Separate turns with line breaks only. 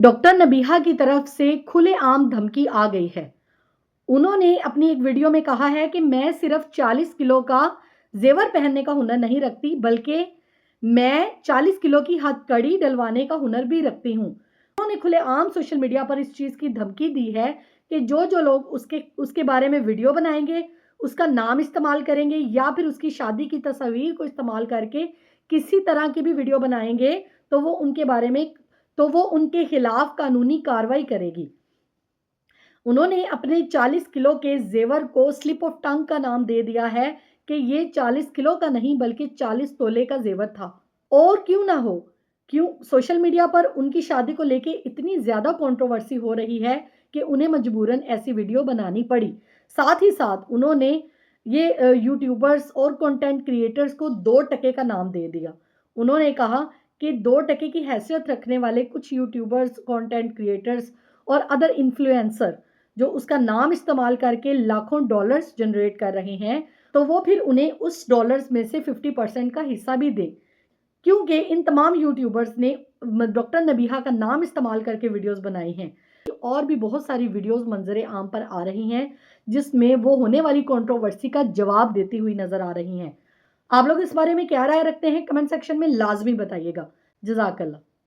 Doctor Nabiha की तरफ से खुलेआम धमकी आ गई है। उन्होंने अपनी एक वीडियो में कहा है कि मैं सिर्फ 40 किलो का ज़ेवर पहनने का हुनर नहीं रखती, बल्कि मैं 40 किलो की हथकड़ी डलवाने का हुनर भी रखती हूँ। उन्होंने खुलेआम सोशल मीडिया पर इस चीज़ की धमकी दी है कि जो लोग उसके बारे में वीडियो बनाएँगे, उसका नाम इस्तेमाल करेंगे या फिर उसकी शादी की तस्वीर को इस्तेमाल करके किसी तरह की भी वीडियो बनाएँगे, तो वो उनके खिलाफ कानूनी कार्रवाई करेगी। उन्होंने अपने 40 किलो के ज़ेवर को स्लिप ऑफ टंग का नाम दे दिया है कि ये 40 किलो का नहीं बल्कि 40 तोले का ज़ेवर था। और क्यों ना हो, क्यों सोशल मीडिया पर उनकी शादी को लेके इतनी ज़्यादा कंट्रोवर्सी हो रही है कि उन्हें मजबूरन ऐसी वीडियो बनानी पड़ी। साथ ही साथ उन्होंने ये यूट्यूबर्स और कंटेंट क्रिएटर्स को 2 टके का नाम दे दिया। उन्होंने कहा कि 2 टके की हैसियत रखने वाले कुछ यूट्यूबर्स, कंटेंट क्रिएटर्स और अदर इन्फ्लुएंसर जो उसका नाम इस्तेमाल करके लाखों डॉलर्स जनरेट कर रहे हैं, तो वो फिर उन्हें उस डॉलर्स में से 50% का हिस्सा भी दें। क्योंकि इन तमाम यूट्यूबर्स ने डॉक्टर नबीहा का नाम इस्तेमाल करके वीडियोस बनाई हैं। और भी बहुत सारी वीडियोस मंजरे आम पर आ रही हैं, जिसमें वो होने वाली कंट्रोवर्सी का जवाब देती हुई नजर आ रही हैं। आप लोग इस बारे में क्या राय रखते हैं? कमेंट सेक्शन में लाजमी बताइएगा। जज़ाकल्लाह।